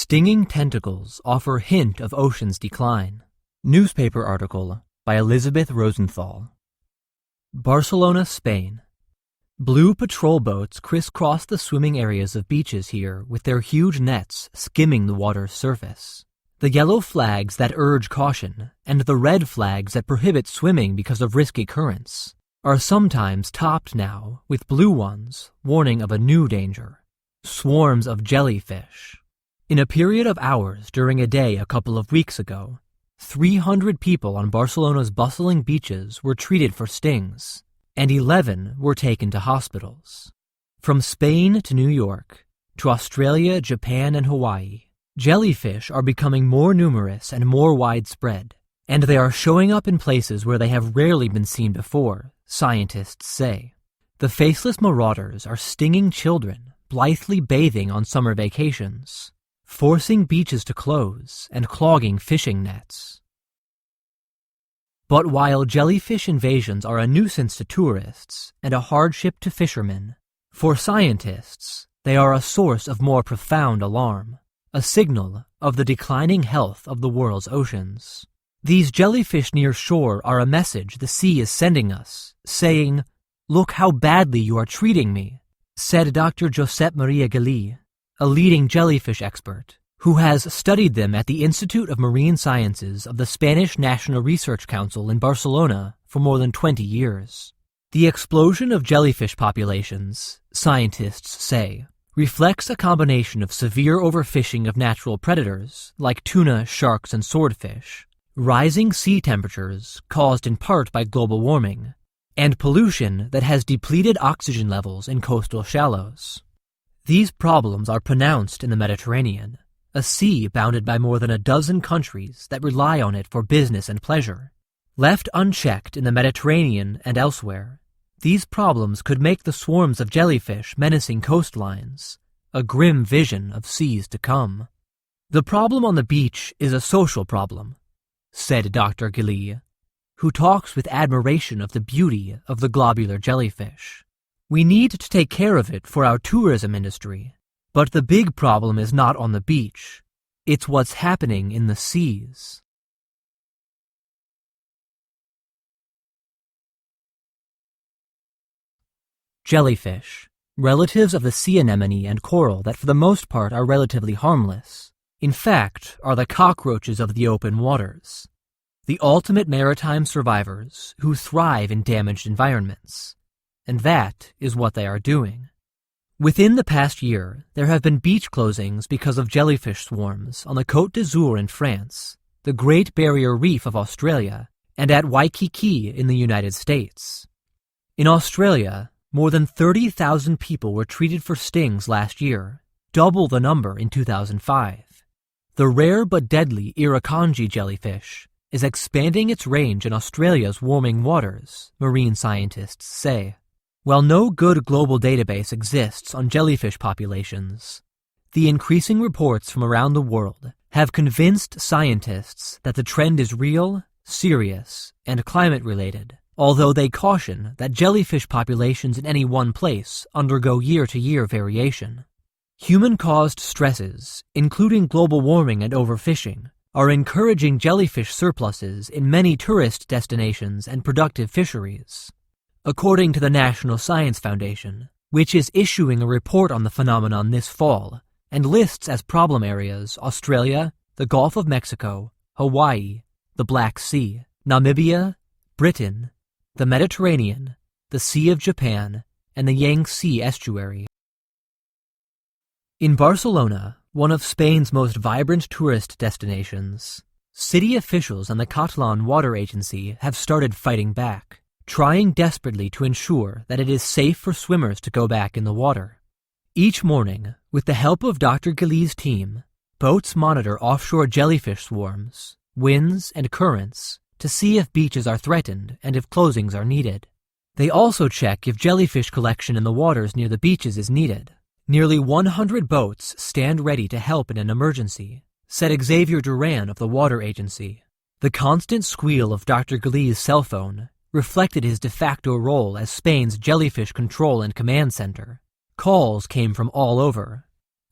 Stinging tentacles offer hint of ocean's decline. Newspaper article by Elizabeth Rosenthal. Barcelona, Spain. Blue patrol boats crisscross the swimming areas of beaches here with their huge nets skimming the water's surface. The yellow flags that urge caution and the red flags that prohibit swimming because of risky currents are sometimes topped now with blue ones warning of a new danger. Swarms of jellyfish. In a period of hours during a day a couple of weeks ago, 300 people on Barcelona's bustling beaches were treated for stings, and 11 were taken to hospitals. From Spain to New York, to Australia, Japan, and Hawaii, jellyfish are becoming more numerous and more widespread, and they are showing up in places where they have rarely been seen before, scientists say. The faceless marauders are stinging children, blithely bathing on summer vacations, forcing beaches to close and clogging fishing nets. But while jellyfish invasions are a nuisance to tourists and a hardship to fishermen, for scientists, they are a source of more profound alarm, a signal of the declining health of the world's oceans. These jellyfish near shore are a message the sea is sending us, saying, "Look how badly you are treating me," said Dr. Josep Maria Galí, a leading jellyfish expert, who has studied them at the Institute of Marine Sciences of the Spanish National Research Council in Barcelona for more than 20 years. The explosion of jellyfish populations, scientists say, reflects a combination of severe overfishing of natural predators like tuna, sharks, and swordfish, rising sea temperatures caused in part by global warming, and pollution that has depleted oxygen levels in coastal shallows. These problems are pronounced in the Mediterranean, a sea bounded by more than a dozen countries that rely on it for business and pleasure. Left unchecked in the Mediterranean and elsewhere, these problems could make the swarms of jellyfish menacing coastlines, a grim vision of seas to come. The problem on the beach is a social problem, said Dr. Galí, who talks with admiration of the beauty of the globular jellyfish. We need to take care of it for our tourism industry, but the big problem is not on the beach. It's what's happening in the seas. Jellyfish, relatives of the sea anemone and coral that for the most part are relatively harmless, in fact are the cockroaches of the open waters, the ultimate maritime survivors who thrive in damaged environments. And that is what they are doing. Within the past year, there have been beach closings because of jellyfish swarms on the Côte d'Azur in France, the Great Barrier Reef of Australia, and at Waikiki in the United States. In Australia, more than 30,000 people were treated for stings last year, double the number in 2005. The rare but deadly irukandji jellyfish is expanding its range in Australia's warming waters, marine scientists say. While no good global database exists on jellyfish populations, the increasing reports from around the world have convinced scientists that the trend is real, serious, and climate-related, although they caution that jellyfish populations in any one place undergo year-to-year variation. Human-caused stresses, including global warming and overfishing, are encouraging jellyfish surpluses in many tourist destinations and productive fisheries. According to the National Science Foundation, which is issuing a report on the phenomenon this fall and lists as problem areas Australia, the Gulf of Mexico, Hawaii, the Black Sea, Namibia, Britain, the Mediterranean, the Sea of Japan, and the Yangtze estuary. In Barcelona, one of Spain's most vibrant tourist destinations, city officials and the Catalan Water Agency have started fighting back, trying desperately to ensure that it is safe for swimmers to go back in the water. Each morning, with the help of Dr. Galí's team, boats monitor offshore jellyfish swarms, winds, and currents to see if beaches are threatened and if closings are needed. They also check if jellyfish collection in the waters near the beaches is needed. Nearly 100 boats stand ready to help in an emergency, said Xavier Duran of the Water Agency. The constant squeal of Dr. Galí's cell phone reflected his de facto role as Spain's jellyfish control and command center. Calls came from all over.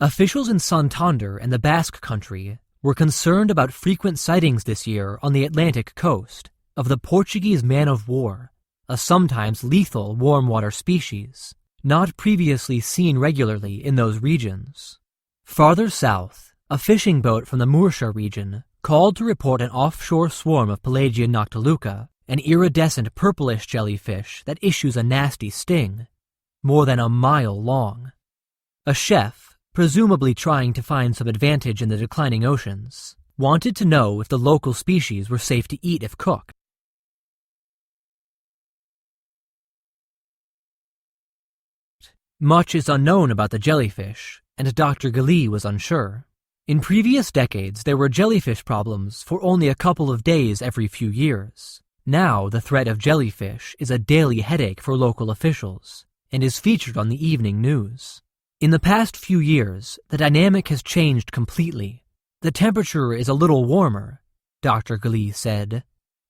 Officials in Santander and the Basque Country were concerned about frequent sightings this year on the Atlantic coast of the Portuguese man-of-war, a sometimes lethal warm-water species, not previously seen regularly in those regions. Farther south, a fishing boat from the Murcia region called to report an offshore swarm of Pelagia noctiluca, an iridescent purplish jellyfish that issues a nasty sting, more than a mile long. A chef, presumably trying to find some advantage in the declining oceans, wanted to know if the local species were safe to eat if cooked. Much is unknown about the jellyfish, and Dr. Gali was unsure. In previous decades, there were jellyfish problems for only a couple of days every few years. Now, the threat of jellyfish is a daily headache for local officials, and is featured on the evening news. In the past few years, the dynamic has changed completely. The temperature is a little warmer, Dr. Gali said.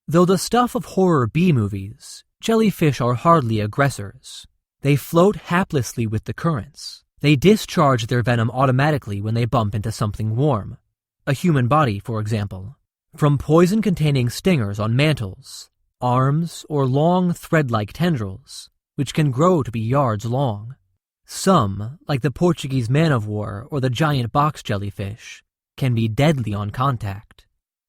Though the stuff of horror B-movies, jellyfish are hardly aggressors. They float haplessly with the currents. They discharge their venom automatically when they bump into something warm. A human body, for example. From poison-containing stingers on mantles, arms, or long thread-like tendrils, which can grow to be yards long. Some, like the Portuguese man-of-war or the giant box jellyfish, can be deadly on contact.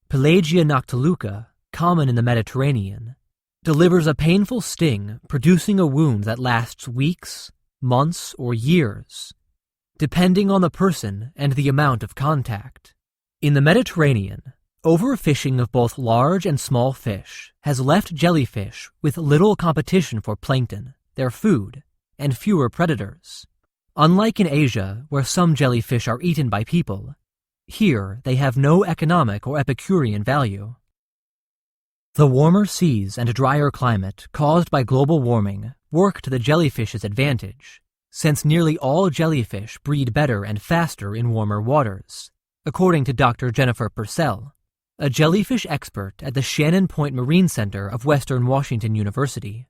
Pelagia noctiluca, common in the Mediterranean, delivers a painful sting, producing a wound that lasts weeks, months, or years, depending on the person and the amount of contact. In the Mediterranean, overfishing of both large and small fish has left jellyfish with little competition for plankton, their food, and fewer predators. Unlike in Asia, where some jellyfish are eaten by people, here they have no economic or Epicurean value. The warmer seas and drier climate caused by global warming work to the jellyfish's advantage, since nearly all jellyfish breed better and faster in warmer waters, according to Dr. Jennifer Purcell, a jellyfish expert at the Shannon Point Marine Center of Western Washington University.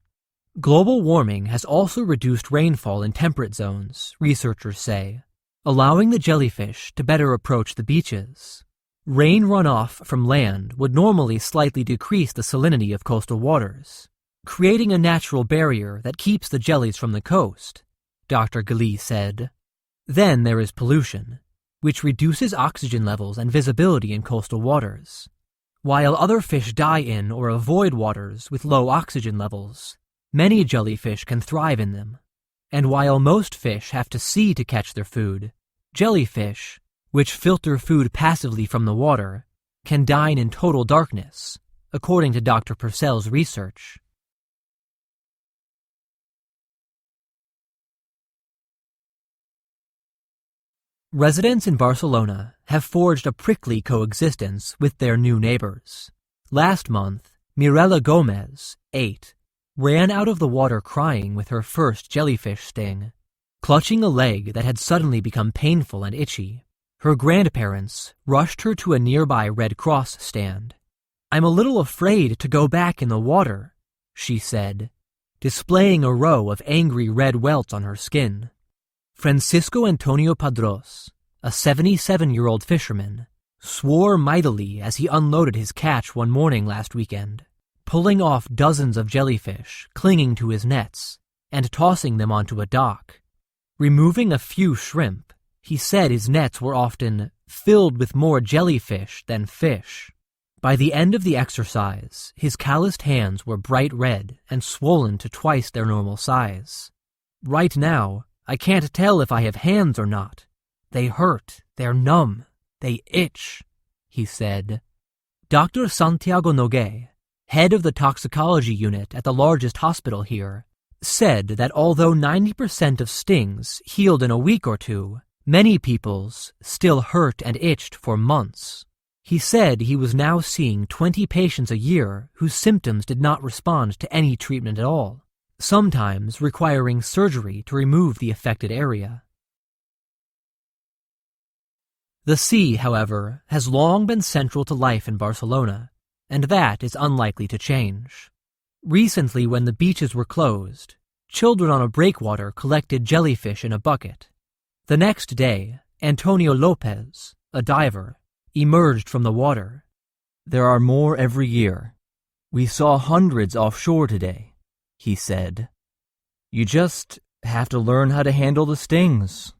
Global warming has also reduced rainfall in temperate zones, researchers say, allowing the jellyfish to better approach the beaches. Rain runoff from land would normally slightly decrease the salinity of coastal waters, creating a natural barrier that keeps the jellies from the coast, Dr. Gali said. Then there is pollution, which reduces oxygen levels and visibility in coastal waters. While other fish die in or avoid waters with low oxygen levels, many jellyfish can thrive in them. And while most fish have to see to catch their food, jellyfish, which filter food passively from the water, can dine in total darkness, according to Dr. Purcell's research. Residents in Barcelona have forged a prickly coexistence with their new neighbors. Last month, Mirella Gomez, 8, ran out of the water crying with her first jellyfish sting, clutching a leg that had suddenly become painful and itchy. Her grandparents rushed her to a nearby Red Cross stand. "I'm a little afraid to go back in the water," she said, displaying a row of angry red welts on her skin. Francisco Antonio Padros, a 77-year-old fisherman, swore mightily as he unloaded his catch one morning last weekend, pulling off dozens of jellyfish clinging to his nets and tossing them onto a dock. Removing a few shrimp, he said his nets were often filled with more jellyfish than fish. By the end of the exercise, his calloused hands were bright red and swollen to twice their normal size. "Right now, I can't tell if I have hands or not. They hurt, they're numb, they itch," he said. Dr. Santiago Nogué, head of the toxicology unit at the largest hospital here, said that although 90% of stings healed in a week or two, many people's still hurt and itched for months. He said he was now seeing 20 patients a year whose symptoms did not respond to any treatment at all, sometimes requiring surgery to remove the affected area. The sea, however, has long been central to life in Barcelona, and that is unlikely to change. Recently, when the beaches were closed, children on a breakwater collected jellyfish in a bucket. The next day, Antonio Lopez, a diver, emerged from the water. "There are more every year. We saw hundreds offshore today," he said. "You just have to learn how to handle the stings."